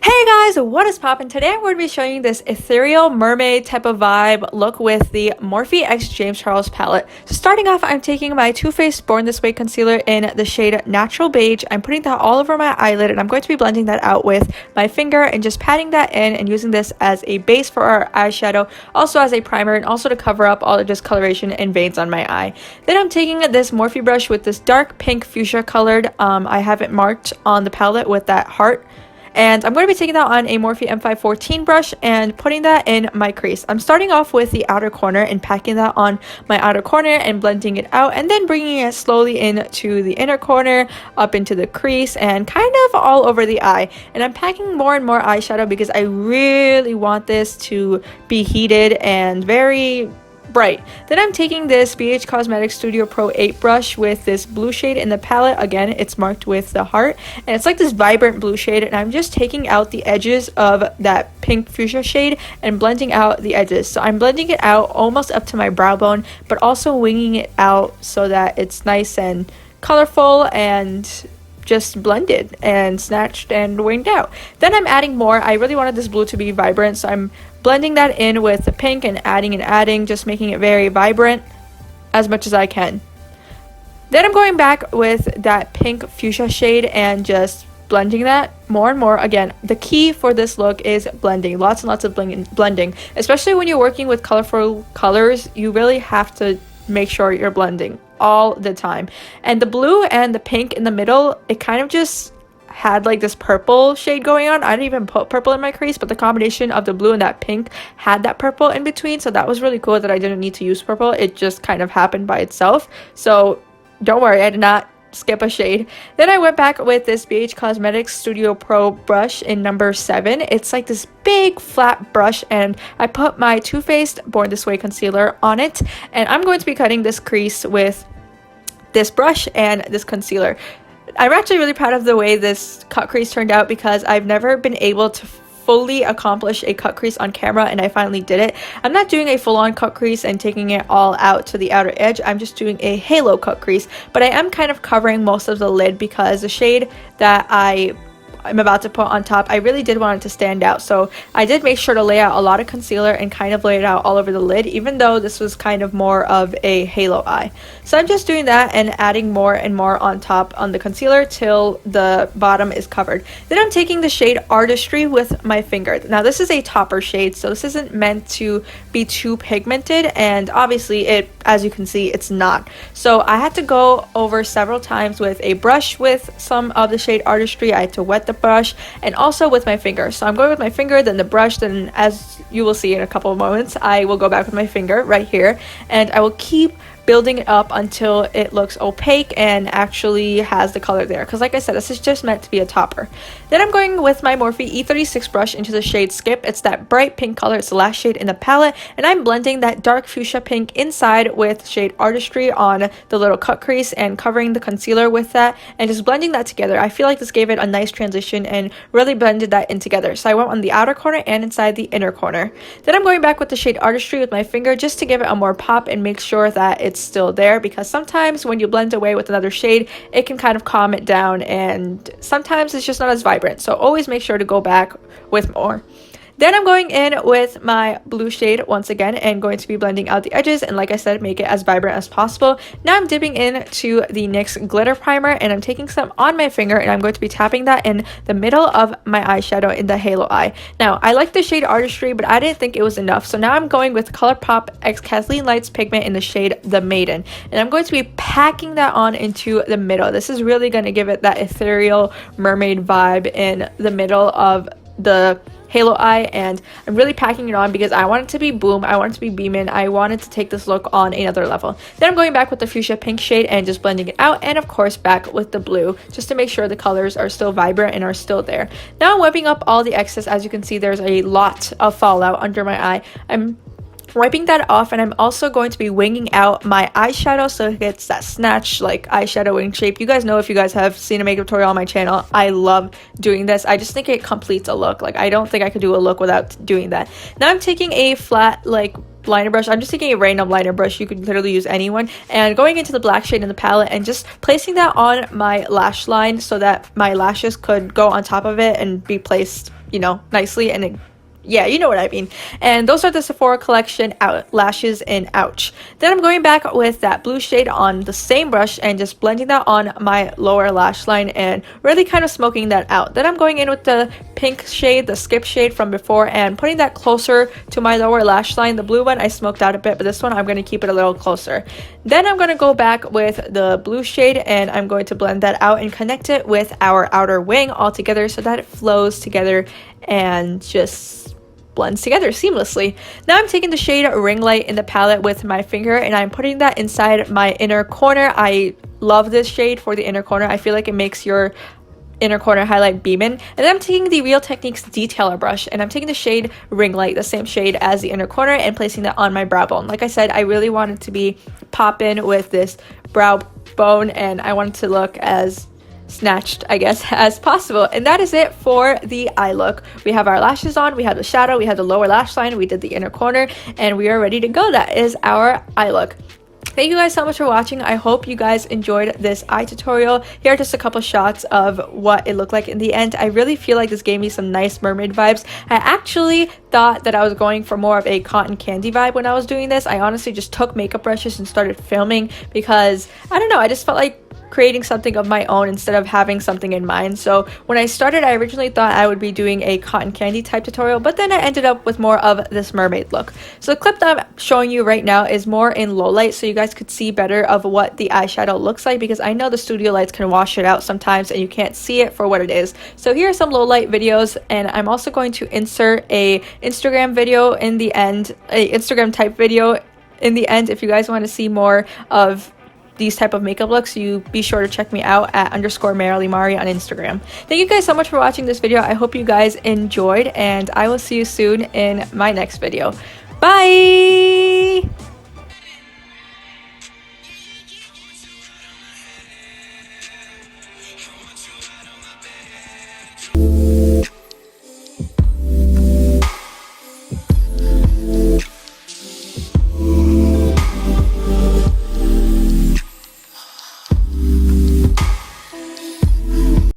Hey guys, what is poppin'? Today I'm going to be showing you this ethereal mermaid type of vibe look with the Morphe x James Charles palette. So starting off, I'm taking my Too Faced Born This Way concealer in the shade Natural Beige. I'm putting that all over my eyelid and I'm going to be blending that out with my finger and just patting that in and using this as a base for our eyeshadow, also as a primer and also to cover up all the discoloration and veins on my eye. Then I'm taking this Morphe brush with this dark pink fuchsia colored. I have it marked on the palette with that heart. And I'm going to be taking that on a Morphe M514 brush and putting that in my crease. I'm starting off with the outer corner and packing that on my outer corner and blending it out, and then bringing it slowly into the inner corner, up into the crease, and kind of all over the eye. And I'm packing more and more eyeshadow because I really want this to be heated and very bright. Then I'm taking this BH Cosmetics Studio Pro 8 brush with this blue shade in the palette. Again, it's marked with the heart and it's like this vibrant blue shade, and I'm just taking out the edges of that pink fuchsia shade and blending out the edges. So I'm blending it out almost up to my brow bone, but also winging it out so that it's nice and colorful and just blended and snatched and winged out. Then I'm adding more. I really wanted this blue to be vibrant, so I'm blending that in with the pink and adding, just making it very vibrant as much as I can. Then I'm going back with that pink fuchsia shade and just blending that more and more. Again, the key for this look is blending, lots and lots of blending, especially when you're working with colorful colors. You really have to make sure you're blending all the time. And the blue and the pink in the middle, it kind of just had like this purple shade going on. I didn't even put purple in my crease, but the combination of the blue and that pink had that purple in between, so that was really cool that I didn't need to use purple. It just kind of happened by itself, so don't worry, I did not skip a shade. Then I went back with this BH Cosmetics Studio Pro brush in number 7. It's like this big flat brush, and I put my Too Faced Born This Way concealer on it, and I'm going to be cutting this crease with this brush and this concealer. I'm actually really proud of the way this cut crease turned out because I've never been able to fully accomplish a cut crease on camera, and I finally did it. I'm not doing a full-on cut crease and taking it all out to the outer edge. I'm just doing a halo cut crease, but I am kind of covering most of the lid because the shade that I'm about to put on top, I really did want it to stand out, so I did make sure to lay out a lot of concealer and kind of lay it out all over the lid, even though this was kind of more of a halo eye. So I'm just doing that and adding more and more on top on the concealer till the bottom is covered. Then I'm taking the shade Artistry with my finger. Now this is a topper shade, so this isn't meant to be too pigmented, and obviously it, as you can see, it's not. So I had to go over several times with a brush with some of the shade Artistry. I had to wet the brush and also with my finger. So I'm going with my finger, then the brush, then as you will see in a couple of moments, I will go back with my finger right here, and I will keep building it up until it looks opaque and actually has the color there, because like I said, this is just meant to be a topper. Then I'm going with my Morphe E36 brush into the shade Skip. It's that bright pink color, it's the last shade in the palette, and I'm blending that dark fuchsia pink inside with shade Artistry on the little cut crease and covering the concealer with that and just blending that together. I feel like this gave it a nice transition and really blended that in together. So I went on the outer corner and inside the inner corner. Then I'm going back with the shade Artistry with my finger just to give it a more pop and make sure that it's still there, because sometimes when you blend away with another shade, it can kind of calm it down and sometimes it's just not as vibrant. So always make sure to go back with more. Then I'm going in with my blue shade once again and going to be blending out the edges, and like I said, make it as vibrant as possible. Now I'm dipping into the NYX glitter primer and I'm taking some on my finger and I'm going to be tapping that in the middle of my eyeshadow in the halo eye. Now I like the shade Artistry, but I didn't think it was enough, so now I'm going with ColourPop X Kathleen Lights pigment in the shade The Maiden, and I'm going to be packing that on into the middle. This is really going to give it that ethereal mermaid vibe in the middle of the halo eye, and I'm really packing it on because I want it to be boom, I want it to be beaming, I wanted to take this look on another level. Then I'm going back with the fuchsia pink shade and just blending it out, and of course back with the blue just to make sure the colors are still vibrant and are still there. Now I'm wiping up all the excess. As you can see, there's a lot of fallout under my eye. I'm wiping that off, and I'm also going to be winging out my eyeshadow so it gets that snatch like eyeshadow wing shape. You guys know, if you guys have seen a makeup tutorial on my channel, I love doing this. I just think it completes a look. Like, I don't think I could do a look without doing that. Now I'm taking a flat like liner brush. I'm just taking a random liner brush. You could literally use anyone, and going into the black shade in the palette and just placing that on my lash line so that my lashes could go on top of it and be placed, you know, nicely. And yeah, you know what I mean. And those are the Sephora collection lashes in Ouch. Then I'm going back with that blue shade on the same brush and just blending that on my lower lash line and really kind of smoking that out. Then I'm going in with the pink shade, the Skip shade from before, and putting that closer to my lower lash line. The blue one I smoked out a bit, but this one I'm going to keep it a little closer. Then I'm going to go back with the blue shade and I'm going to blend that out and connect it with our outer wing all together so that it flows together and just blends together seamlessly. Now I'm taking the shade Ring Light in the palette with my finger and I'm putting that inside my inner corner. I love this shade for the inner corner. I feel like it makes your inner corner highlight beaming. And then I'm taking the Real Techniques detailer brush and I'm taking the shade Ring Light, the same shade as the inner corner, and placing that on my brow bone. Like I said, I really wanted to be poppin' with this brow bone and I wanted to look as snatched, I guess, as possible. And that is it for the eye look. We have our lashes on, we have the shadow, we have the lower lash line, we did the inner corner, and we are ready to go. That is our eye look. Thank you guys so much for watching. I hope you guys enjoyed this eye tutorial. Here are just a couple shots of what it looked like in the end. I really feel like this gave me some nice mermaid vibes. I actually thought that I was going for more of a cotton candy vibe when I was doing this. I honestly just took makeup brushes and started filming because, I don't know, I just felt like creating something of my own instead of having something in mind. So when I started, I originally thought I would be doing a cotton candy type tutorial, but then I ended up with more of this mermaid look. So the clip that I'm showing you right now is more in low light so you guys could see better of what the eyeshadow looks like, because I know the studio lights can wash it out sometimes and you can't see it for what it is. So here are some low light videos, and I'm also going to insert a Instagram video in the end, a Instagram type video in the end. If you guys want to see more of these type of makeup looks, you be sure to check me out at _MarilyMari on Instagram. Thank you guys so much for watching this video. I hope you guys enjoyed, and I will see you soon in my next video. Bye!